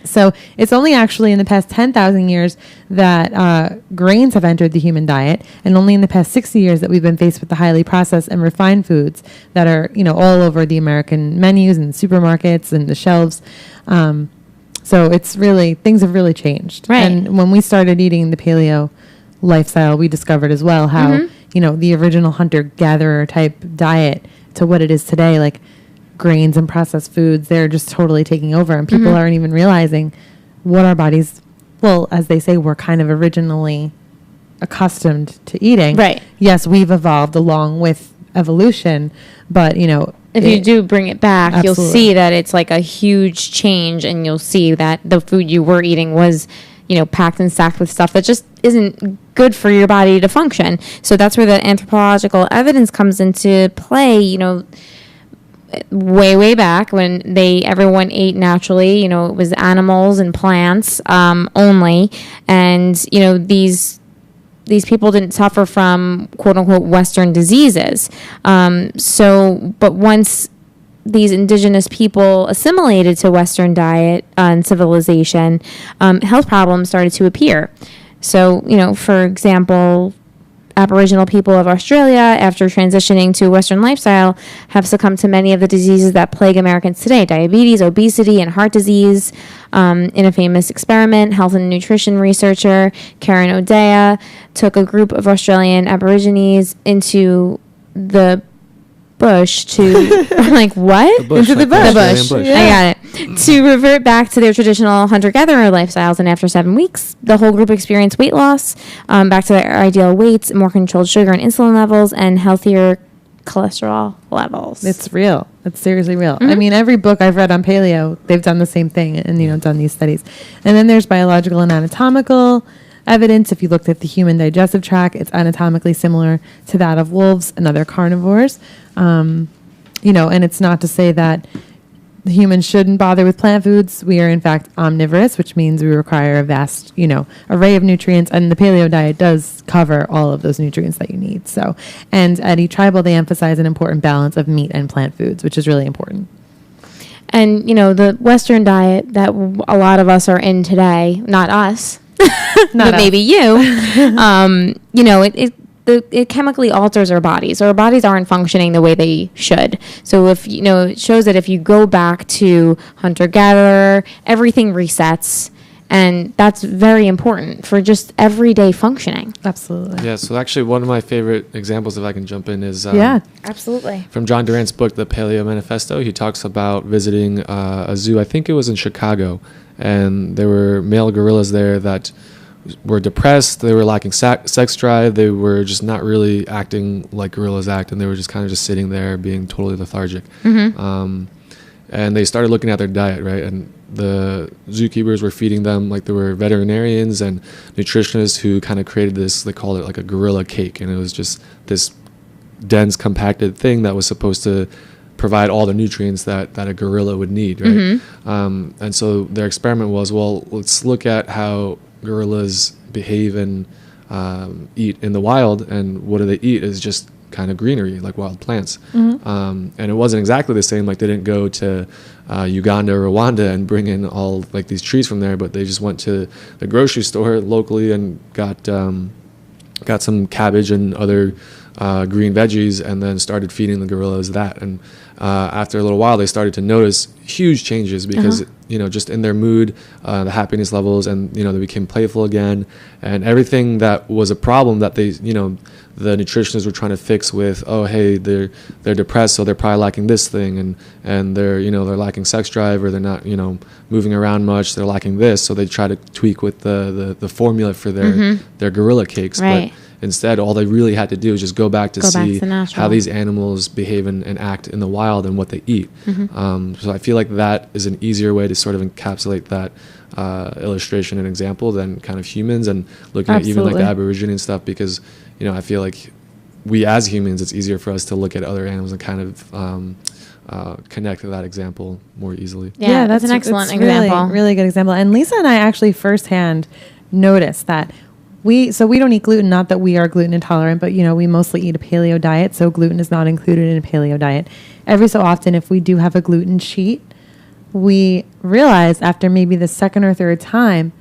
So it's only actually in the past 10,000 years that grains have entered the human diet, and only in the past 60 years that we've been faced with the highly processed and refined foods that are all over the American menus and supermarkets and the shelves. So it's really, things have really changed. Right. And when we started eating the paleo lifestyle, we discovered as well how, the original hunter-gatherer type diet to what it is today, like grains and processed foods, they're just totally taking over. And people aren't even realizing what our bodies, well, as they say, we're kind of originally accustomed to eating. Right. Yes, we've evolved along with evolution, but, if you do bring it back, absolutely. You'll see that it's like a huge change, and you'll see that the food you were eating was, packed and stacked with stuff that just isn't good for your body to function. So that's where the anthropological evidence comes into play, way back when everyone ate naturally, it was animals and plants only. And, these people didn't suffer from quote unquote Western diseases. But once these indigenous people assimilated to Western diet and civilization, health problems started to appear. So, for example, Aboriginal people of Australia, after transitioning to a Western lifestyle, have succumbed to many of the diseases that plague Americans today: diabetes, obesity, and heart disease. In a famous experiment, health and nutrition researcher Karen O'Dea took a group of Australian Aborigines into the bush to like what? Into the bush. The bush. Yeah. I got it. To revert back to their traditional hunter-gatherer lifestyles, and after 7 weeks, the whole group experienced weight loss, back to their ideal weights, more controlled sugar and insulin levels, and healthier cholesterol levels. It's real. It's seriously real. I mean, every book I've read on paleo, they've done the same thing and, done these studies. And then there's biological and anatomical evidence. If you looked at the human digestive tract, it's anatomically similar to that of wolves and other carnivores. And it's not to say that the humans shouldn't bother with plant foods. We are, in fact, omnivorous, which means we require a vast, array of nutrients. And the paleo diet does cover all of those nutrients that you need. So, and at Eat Tribal, they emphasize an important balance of meat and plant foods, which is really important. And, the Western diet that a lot of us are in today, not us, but maybe you, it chemically alters our bodies. Our bodies aren't functioning the way they should. So if, it shows that if you go back to hunter-gatherer, everything resets. And that's very important for just everyday functioning. Absolutely. Yeah, so actually one of my favorite examples, if I can jump in, is Absolutely. from John Durant's book, The Paleo Manifesto. He talks about visiting a zoo, I think it was in Chicago, and there were male gorillas there that were depressed, they were lacking sex drive, they were just not really acting like gorillas act, and they were just kind of just sitting there being totally lethargic. And they started looking at their diet, right? And the zookeepers were feeding them, like there were veterinarians and nutritionists who kind of created this, they called it like a gorilla cake, and it was just this dense compacted thing that was supposed to provide all the nutrients that a gorilla would need, right? And so their experiment was, well, let's look at how gorillas behave and eat in the wild, and what do they eat is just kind of greenery, like wild plants. And it wasn't exactly the same, like they didn't go to Uganda or Rwanda and bring in all like these trees from there, but they just went to the grocery store locally and got some cabbage and other green veggies, and then started feeding the gorillas that. And after a little while, they started to notice huge changes because just in their mood, the happiness levels, and they became playful again, and everything that was a problem that they the nutritionists were trying to fix with, oh hey, they're depressed, so they're probably lacking this thing, and they're they're lacking sex drive, or they're not moving around much, they're lacking this, so they try to tweak with the formula for their gorilla cakes. Right. But instead, all they really had to do is just go back to see the how these animals behave and act in the wild and what they eat. So I feel like that is an easier way to sort of encapsulate that illustration and example than kind of humans, and looking at even like the Aborigine and stuff, because I feel like we as humans, it's easier for us to look at other animals and kind of connect to that example more easily. Yeah, that's an excellent example. Really good example. And Lisa and I actually firsthand noticed that we don't eat gluten, not that we are gluten intolerant, but we mostly eat a paleo diet, so gluten is not included in a paleo diet. Every so often, if we do have a gluten cheat, we realize after maybe the second or third time,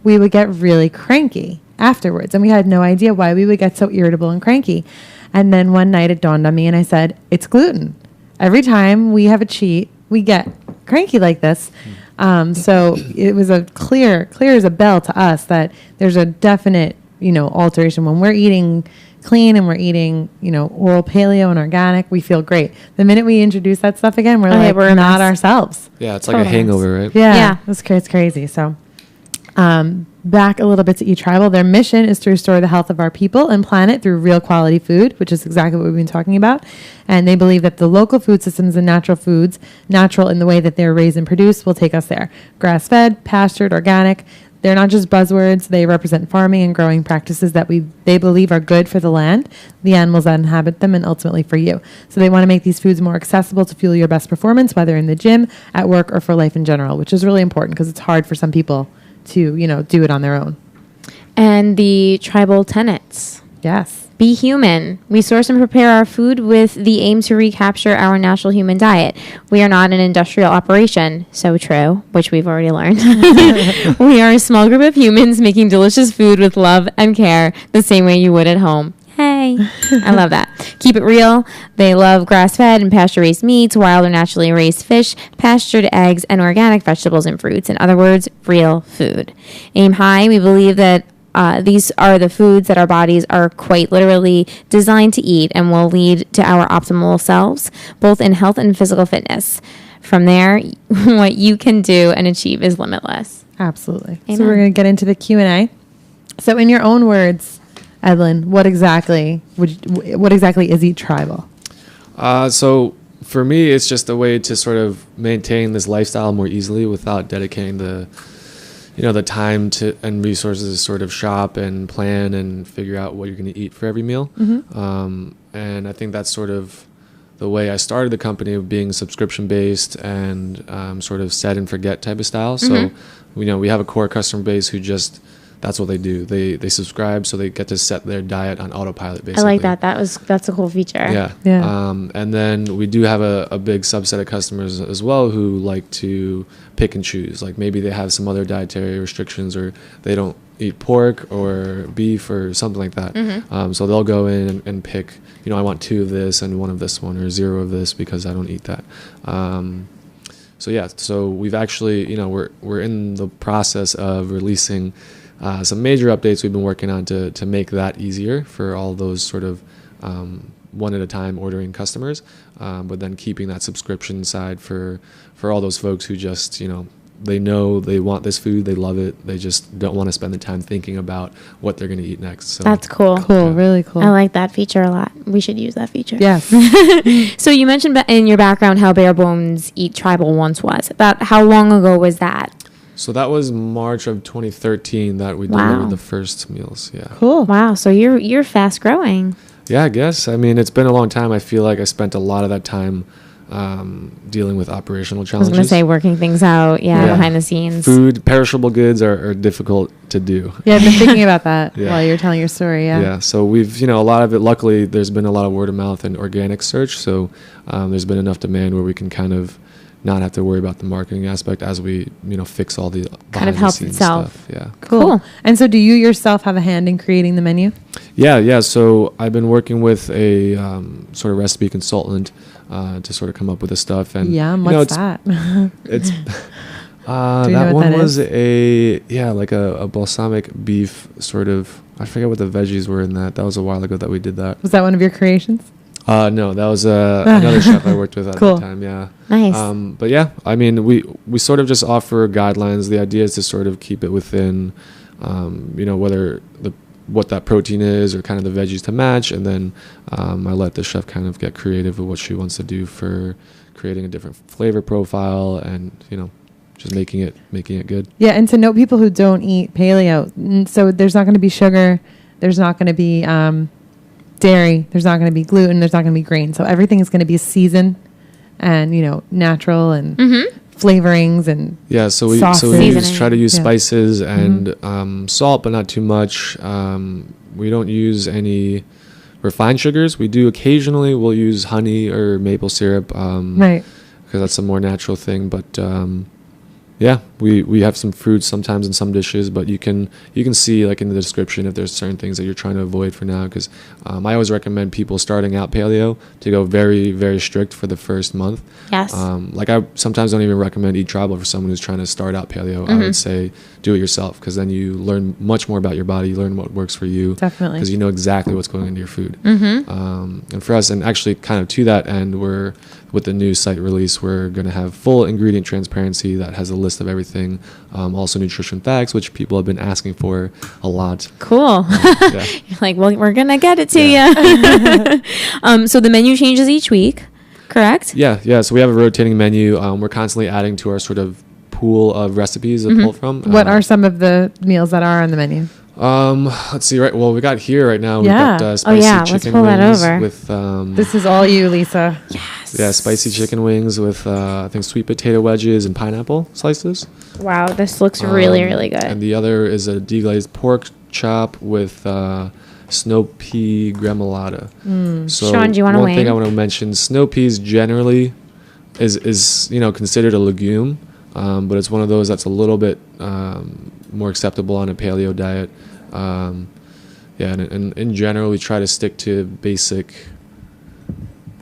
we would get really cranky afterwards. And we had no idea why we would get so irritable and cranky. And then one night it dawned on me, and I said, it's gluten. Every time we have a cheat, we get cranky like this. So it was a clear as a bell to us that there's a definite, alteration. When we're eating clean and we're eating, oral paleo and organic, we feel great. The minute we introduce that stuff again, we're not ourselves. Yeah, it's like a hangover, right? Yeah. It's crazy. So back a little bit to Eat Tribal. Their mission is to restore the health of our people and planet through real quality food, which is exactly what we've been talking about. And they believe that the local food systems and natural foods, natural in the way that they're raised and produced, will take us there. Grass-fed, pastured, organic. They're not just buzzwords. They represent farming and growing practices that they believe are good for the land, the animals that inhabit them, and ultimately for you. So they want to make these foods more accessible to fuel your best performance, whether in the gym, at work, or for life in general, which is really important because it's hard for some people to, do it on their own. And the tribal tenets. Yes. Be human. We source and prepare our food with the aim to recapture our natural human diet. We are not an industrial operation. So true, which we've already learned. We are a small group of humans making delicious food with love and care, the same way you would at home. Hey, I love that. Keep it real. They love grass-fed and pasture-raised meats, wild or naturally raised fish, pastured eggs, and organic vegetables and fruits. In other words, real food. Aim high. We believe that these are the foods that our bodies are quite literally designed to eat and will lead to our optimal selves, both in health and physical fitness. From there, what you can do and achieve is limitless. Absolutely. Amen. So we're going to get into the Q&A. So in your own words, Edlin, what exactly is Eat Tribal? So for me, it's just a way to sort of maintain this lifestyle more easily without dedicating the time to and resources to sort of shop and plan and figure out what you're going to eat for every meal. And I think that's sort of the way I started the company, of being subscription based and sort of set and forget type of style. So, we have a core customer base who just, that's what they do. They subscribe, so they get to set their diet on autopilot, basically. I like that. That's a cool feature. Yeah. And then we do have a big subset of customers as well who like to pick and choose. Like maybe they have some other dietary restrictions, or they don't eat pork or beef or something like that. So they'll go in and pick, I want 2 of this and 1 of this one, or 0 of this because I don't eat that. So we've actually, we're in the process of releasing some major updates we've been working on to make that easier for all those sort of one at a time ordering customers, but then keeping that subscription side for all those folks who just, they know they want this food, they love it, they just don't want to spend the time thinking about what they're going to eat next. So that's cool. Really cool. I like that feature a lot. We should use that feature. Yes. So you mentioned in your background how Bare Bones Eat Tribal once was. About how long ago was that? So that was March of 2013 that we delivered the first meals. Yeah. Cool. Wow. So you're fast growing. Yeah, I guess. I mean, it's been a long time. I feel like I spent a lot of that time dealing with operational I was challenges. going to say working things out, behind the scenes. Food, perishable goods are difficult to do. Yeah, I've been thinking about that while you're telling your story. Yeah. So we've, a lot of it, luckily, there's been a lot of word of mouth and organic search. So there's been enough demand where we can kind of not have to worry about the marketing aspect as we, fix all the kind of helps itself. Stuff. Yeah. Cool. And so do you yourself have a hand in creating the menu? Yeah. So I've been working with a sort of recipe consultant to sort of come up with the stuff. And what's that? It's that one was like a balsamic beef sort of. I forget what the veggies were in that. That was a while ago that we did that. Was that one of your creations? No, that was another chef I worked with at the time. Yeah. Nice. But yeah, I mean, we sort of just offer guidelines. The idea is to sort of keep it within, whether what that protein is or kind of the veggies to match, and then I let the chef kind of get creative with what she wants to do for creating a different flavor profile, and just making it good. Yeah, and to note people who don't eat paleo, so there's not going to be sugar, there's not going to be dairy, there's not going to be gluten, there's not going to be grain. So everything is going to be seasoned and natural and flavorings and so we try to use spices and salt, but not too much. We don't use any refined sugars. We do occasionally, we'll use honey or maple syrup, because that's a more natural thing. But we have some fruits sometimes in some dishes, but you can see like in the description if there's certain things that you're trying to avoid for now, because I always recommend people starting out paleo to go very, very strict for the first month. Yes. Like I sometimes don't even recommend Eat Tribal for someone who's trying to start out paleo. I would say do it yourself, because then you learn much more about your body, you learn what works for you. Definitely. Because you know exactly what's going into your food. And for us, and actually kind of to that end, with the new site release, we're going to have full ingredient transparency that has a list of everything, also nutrition facts, which people have been asking for a lot. Cool. You're like, well, we're going to get it to you. So the menu changes each week, correct? Yeah. So we have a rotating menu. We're constantly adding to our sort of pool of recipes to pull from. What are some of the meals that are on the menu? Let's see. Right. Well, we got here right now. We've got spicy chicken let's pull wings that over. with. This is all you, Lisa. Yes. Yeah, spicy chicken wings with I think sweet potato wedges and pineapple slices. Wow, this looks really, really good. And the other is a deglazed pork chop with snow pea gremolata. So Sean, do you want to One thing I want to mention: snow peas generally is considered a legume, but it's one of those that's a little bit more acceptable on a paleo diet. And in general, we try to stick to basic,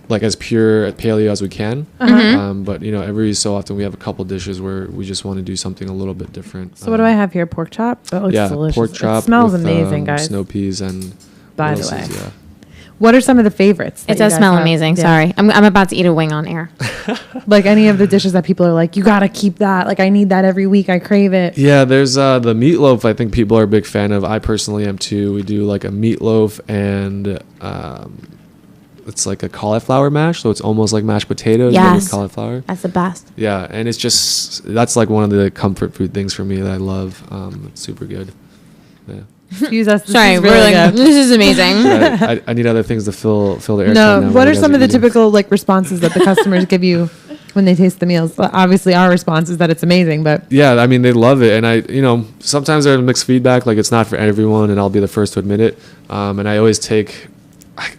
like as pure paleo as we can. But every so often we have a couple dishes where we just want to do something a little bit different. So what do I have here? Pork chop? That looks delicious. Pork chop. It smells with, amazing, guys. Snow peas and. By the way. What are some of the favorites? It does smell amazing. Yeah. Sorry. I'm about to eat a wing on air. Like any of the dishes that people are like, you got to keep that. Like I need that every week. I crave it. Yeah, there's the meatloaf I think people are a big fan of. I personally am too. We do like a meatloaf and it's like a cauliflower mash, so it's almost like mashed potatoes but with cauliflower. That's the best. Yeah, and that's like one of the comfort food things for me that I love. It's super good. Yeah. Excuse us. Sorry, we're like, this is amazing. I need other things to fill the air. No, what are some of the typical like responses that the customers give you when they taste the meals? Well, obviously, our response is that it's amazing, but yeah, I mean, they love it, and sometimes there's mixed feedback, like it's not for everyone, and I'll be the first to admit it. And I always take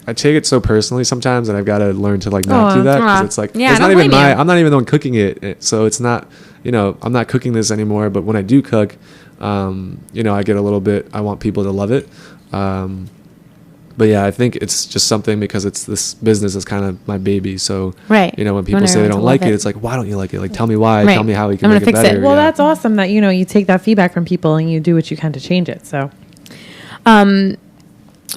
it so personally sometimes, and I've got to learn to like not do that, because it's like it's not even I'm not even the one cooking it, so it's not, I'm not cooking this anymore. But when I do cook, I get a little bit, I want people to love it. But yeah, I think it's just something, because it's this business is kind of my baby. So, when people say they don't like it, it's like, why don't you like it? Like, tell me why. Tell me how we can make it better. Well, that's awesome that, you take that feedback from people and you do what you can to change it. So,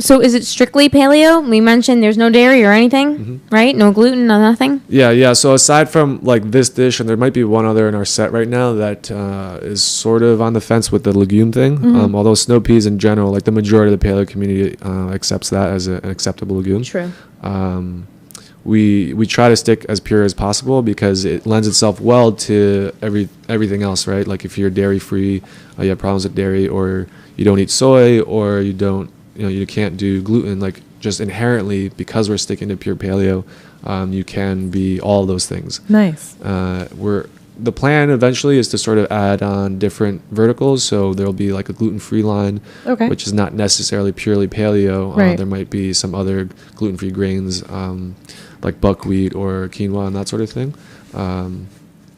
so is it strictly paleo? We mentioned there's no dairy or anything, right? No gluten, no nothing? Yeah. So aside from like this dish, and there might be one other in our set right now that is sort of on the fence with the legume thing. Although snow peas in general, like the majority of the paleo community accepts that as an acceptable legume. True. We try to stick as pure as possible, because it lends itself well to everything else, right? Like if you're dairy free, you have problems with dairy, or you don't eat soy, or you don't, you can't do gluten, like just inherently, because we're sticking to pure paleo, you can be all those things. Nice. The plan eventually is to sort of add on different verticals. So there'll be like a gluten-free line, which is not necessarily purely paleo. Right. There might be some other gluten-free grains, like buckwheat or quinoa and that sort of thing.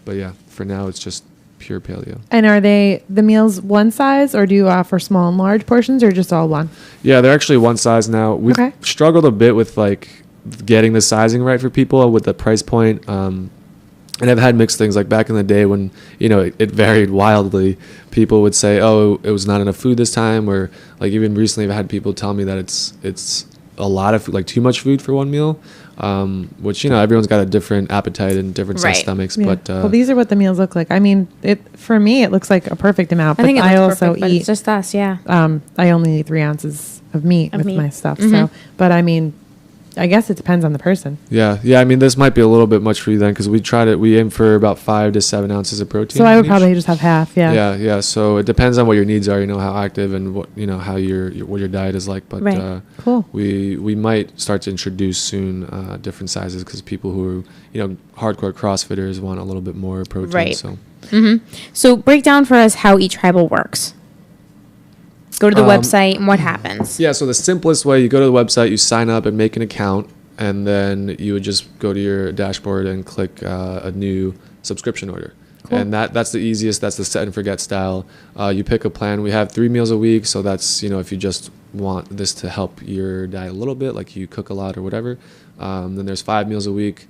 But yeah, for now it's just pure paleo. And are the meals one size, or do you offer small and large portions, or just all one? Yeah, they're actually one size now. We've struggled a bit with like getting the sizing right for people with the price point. And I've had mixed things, like back in the day when, it varied wildly. People would say, oh, it was not enough food this time, or like even recently I've had people tell me that it's a lot of food, like too much food for one meal. Which everyone's got a different appetite and different size stomachs. Yeah. But well, these are what the meals look like. I mean, for me it looks like a perfect amount. I think I also perfect, eat. It's just us, yeah. I only eat 3 ounces of meat with my stuff. So, but I mean, I guess it depends on the person. Yeah. I mean, this might be a little bit much for you then, because we aim for about 5 to 7 ounces of protein. So I would probably just have half. Yeah. Yeah. So it depends on what your needs are. How active and what how what your diet is like. But cool. We might start to introduce soon different sizes, because people who are hardcore CrossFitters want a little bit more protein. Right. So. So break down for us how Eat Tribal works. Go to the website, and what happens? Yeah, so the simplest way, you go to the website, you sign up and make an account, and then you would just go to your dashboard and click a new subscription order. Cool. And that's the easiest. That's the set and forget style. You pick a plan. We have 3 meals a week, so that's, if you just want this to help your diet a little bit, like you cook a lot or whatever. Then there's 5 meals a week,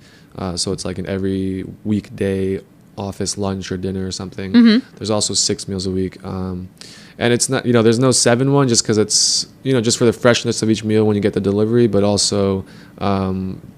so it's like an every weekday office lunch or dinner or something. There's also 6 meals a week. And it's not, there's no 7 one, just because it's, just for the freshness of each meal when you get the delivery, but also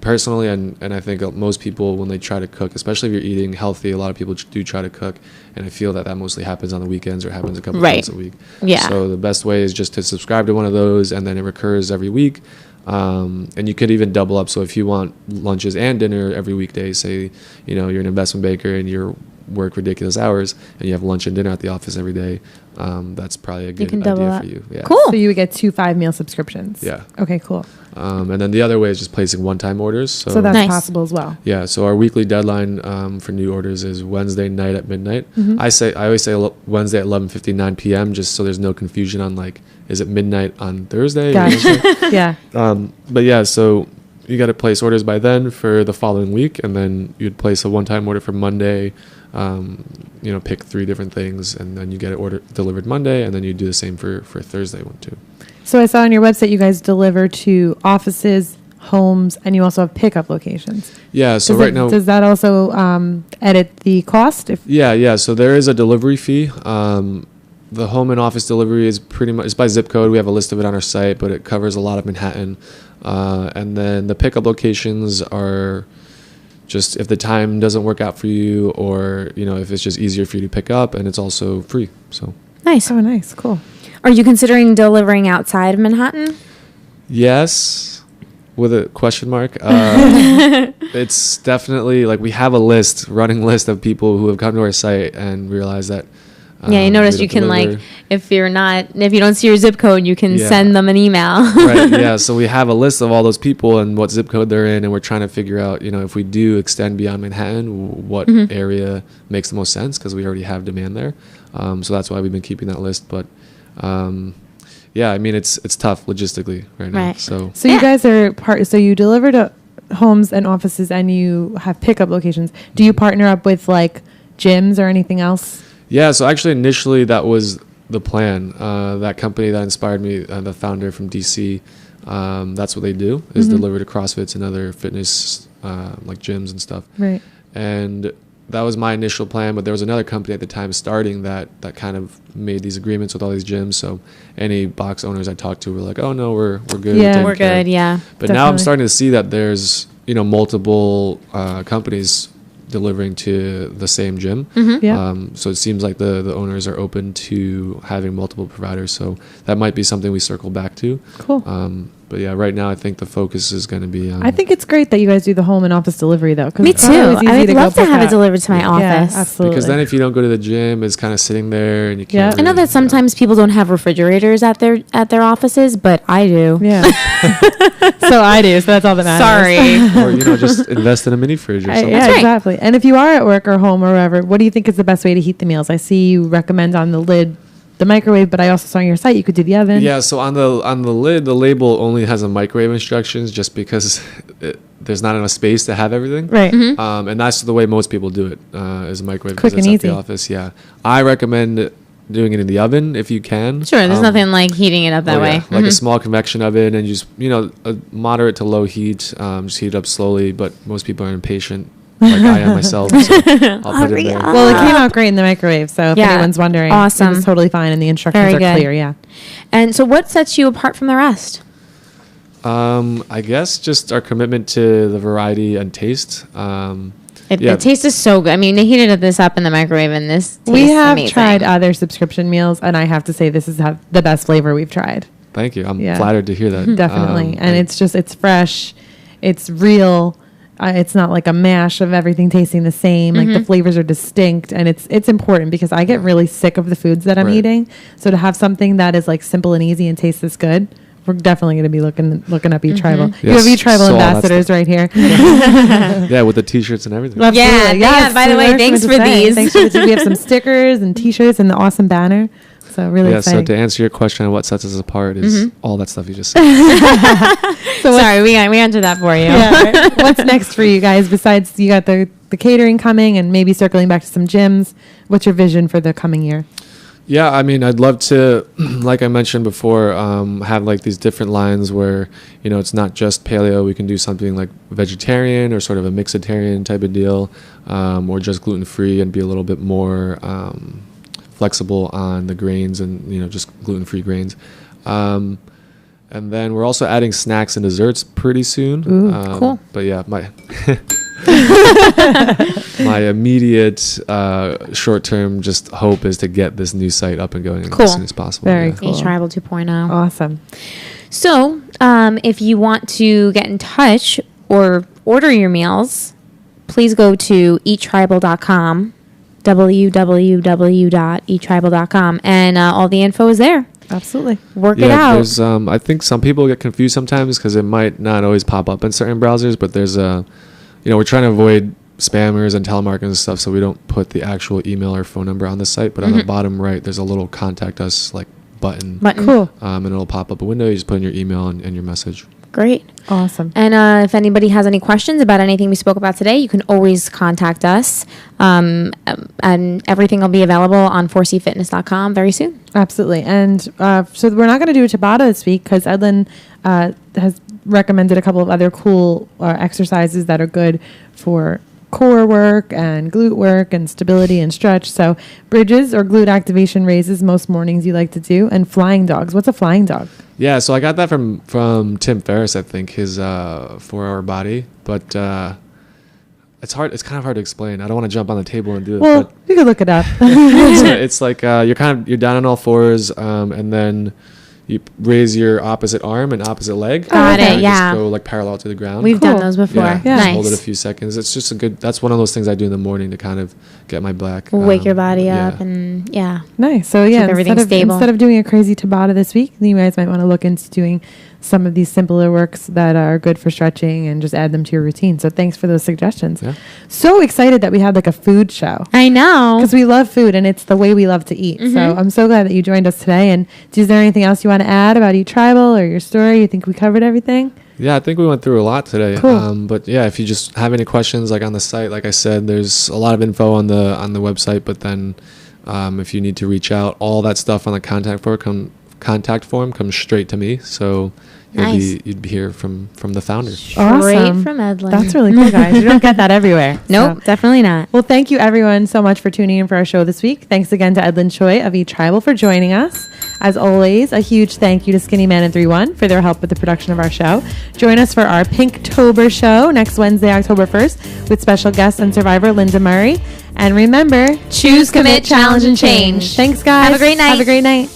personally, and I think most people, when they try to cook, especially if you're eating healthy, a lot of people do try to cook, and I feel that mostly happens on the weekends or happens a couple times a week. Yeah. So the best way is just to subscribe to one of those, and then it recurs every week. And you could even double up. So if you want lunches and dinner every weekday, say, you're an investment banker and you work ridiculous hours and you have lunch and dinner at the office every day, that's probably a good idea for you. Yeah. Cool. So you would get 2 5-meal subscriptions. Yeah. Okay, cool. And then the other way is just placing one-time orders. So that's possible as well. Yeah. So our weekly deadline for new orders is Wednesday night at midnight. I always say Wednesday at 11:59 p.m. just so there's no confusion on like, is it midnight on Thursday? Gotcha. Yeah. But yeah, so you got to place orders by then for the following week, and then you'd place a one-time order for Monday. Pick 3 different things, and then you get it delivered Monday, and then you do the same for Thursday one too. So I saw on your website you guys deliver to offices, homes, and you also have pickup locations. Yeah. So now, does that also edit the cost? Yeah. So there is a delivery fee. The home and office delivery is pretty much, it's by zip code. We have a list of it on our site, but it covers a lot of Manhattan. And then the pickup locations are just if the time doesn't work out for you, or if it's just easier for you to pick up, and it's also free. So nice. Oh, nice. Cool. Are you considering delivering outside of Manhattan? Yes. with a question mark. It's definitely like we have a running list of people who have come to our site and realized that. Yeah, you notice we you don't can deliver. like if you don't see your zip code, you can send them an email. Right. Yeah. So we have a list of all those people and what zip code they're in, and we're trying to figure out, if we do extend beyond Manhattan, what area makes the most sense, because we already have demand there. So that's why we've been keeping that list. But yeah, I mean it's tough logistically right now. Right. So You guys are so you deliver to homes and offices, and you have pickup locations. Do you partner up with like gyms or anything else? yeah. So actually, initially that was the plan. That company that inspired me, the founder from DC, that's what they do is deliver to CrossFits and other fitness like gyms and stuff. Right. And that was my initial plan, but there was another company at the time starting that kind of made these agreements with all these gyms. So any box owners I talked to were like, "Oh no, we're good. Yeah. taken We're care of." good, yeah. But now I'm Definitely. starting to see that there's multiple companies delivering to the same gym. Yeah. So it seems like the owners are open to having multiple providers. So that might be something we circle back to. Cool. But yeah, right now I think the focus is going to be on. I think it's great that you guys do the home and office delivery, though. 'cause Me it's too. always easy I would go love to pick have it up. delivered to my Yeah, office. absolutely. because then if you don't go to the gym, it's kind of sitting there and you Yeah. can't. I know really- that sometimes people don't have refrigerators at their offices, but I do. Yeah. So I do. So that's all that matters. Sorry. Or just invest in a mini fridge or something. Yeah, That's right. exactly. And if you are at work or home or wherever, what do you think is the best way to heat the meals? I see you recommend on the lid the microwave, but I also saw on your site you could do the oven. Yeah, so on the lid, the label only has a microwave instructions just because there's not enough space to have everything. Right. And that's the way most people do it, is a microwave. Quick because and it's at easy. the office. Yeah, I recommend doing it in the oven if you can. Sure, there's nothing like heating it up that way. Like a small convection oven, and just a moderate to low heat. Just heat it up slowly. But most people are impatient, like I am myself. So I'll put it in there. Well, it came out great in the microwave, so if Yeah. anyone's wondering, Awesome. it was totally fine, and the instructions Very are good. clear. Yeah. And so what sets you apart from the rest? I guess just our commitment to the variety and taste. It tastes so good. I mean, they heated this up in the microwave, and this tastes We have amazing. tried other subscription meals, and I have to say this is the best flavor we've tried. Thank you. I'm Yeah. flattered to hear that. Definitely. And it's fresh. It's real. It's not like a mash of everything tasting the same. Like the flavors are distinct, and it's important because I get really sick of the foods that I'm Right. eating. So to have something that is like simple and easy and tastes this good, we're definitely going to be looking up Eat Tribal. You Yes, have Eat Tribal saw that ambassadors stuff. right here. Yeah, with the t-shirts and everything. Absolutely. yeah, by the way, I was thanks going to for say, these. Thanks for we have some stickers and T-shirts and the awesome banner. So really Yeah, so exciting. to answer your question on what sets us apart is all that stuff you just said. Sorry, we answered that for you. Yeah, right. What's next for you guys besides you got the catering coming and maybe circling back to some gyms? What's your vision for the coming year? Yeah, I mean, I'd love to, like I mentioned before, have like these different lines where, it's not just paleo. We can do something like vegetarian or sort of a mixitarian type of deal, or just gluten-free and be a little bit more flexible on the grains and, just gluten-free grains. And then we're also adding snacks and desserts pretty soon. Ooh, cool. But yeah, my my immediate short-term just hope is to get this new site up and going Cool. as soon as possible. Very yeah. cool. Eat Tribal 2.0. Awesome. So, if you want to get in touch or order your meals, please go to eattribal.com, www.eattribal.com, and all the info is there. Absolutely. Work it out. There's I think some people get confused sometimes because it might not always pop up in certain browsers, but there's we're trying to avoid spammers and telemarketers and stuff, so we don't put the actual email or phone number on the site. But on the bottom right, there's a little contact us button. Cool. And it'll pop up a window. You just put in your email and your message. Great. Awesome. And if anybody has any questions about anything we spoke about today, you can always contact us. And everything will be available on 4cfitness.com very soon. Absolutely. And so we're not going to do a Tabata this week because Edlin has recommended a couple of other cool exercises that are good for core work and glute work and stability and stretch. So bridges or glute activation raises most mornings you like to do, and flying dogs. What's a flying dog? Yeah, so I got that from Tim Ferriss, I think, his 4-Hour Body. But it's hard. It's kind of hard to explain. I don't want to jump on the table and do it. Well, But you could look it up. it's like you're down on all fours, and then you raise your opposite arm and opposite leg. Got and it, yeah. Just go like parallel to the ground. We've Cool. done those before. yeah, Yeah. just hold it a Nice. few seconds. It's just that's one of those things I do in the morning to kind of get my back. Wake your body up yeah. and yeah. Nice. So yeah, everything instead stable. of doing a crazy Tabata this week, you guys might want to look into doing some of these simpler works that are good for stretching and just add them to your routine. So thanks for those suggestions. Yeah. So excited that we had like a food show. I know. Because we love food and it's the way we love to eat. So I'm so glad that you joined us today. And is there anything else you want to add about Eat Tribal or your story? You think we covered everything? Yeah, I think we went through a lot today. Cool. But yeah, if you just have any questions, like on the site, like I said, there's a lot of info on the website. But then, if you need to reach out, all that stuff on the contact form comes straight to me. So Nice. you'd be hear from the founder. Straight Awesome. from Edlin. That's really cool, guys. You don't get that everywhere. Nope, So- definitely not. Well, thank you everyone so much for tuning in for our show this week. Thanks again to Edlin Choi of Eat Tribal for joining us. As always, a huge thank you to Skinny Man and 3-1 for their help with the production of our show. Join us for our Pinktober show next Wednesday, October 1st, with special guest and survivor Linda Murray. And remember, Choose, commit, challenge, and change. Thanks, guys. Have a great night. Have a great night.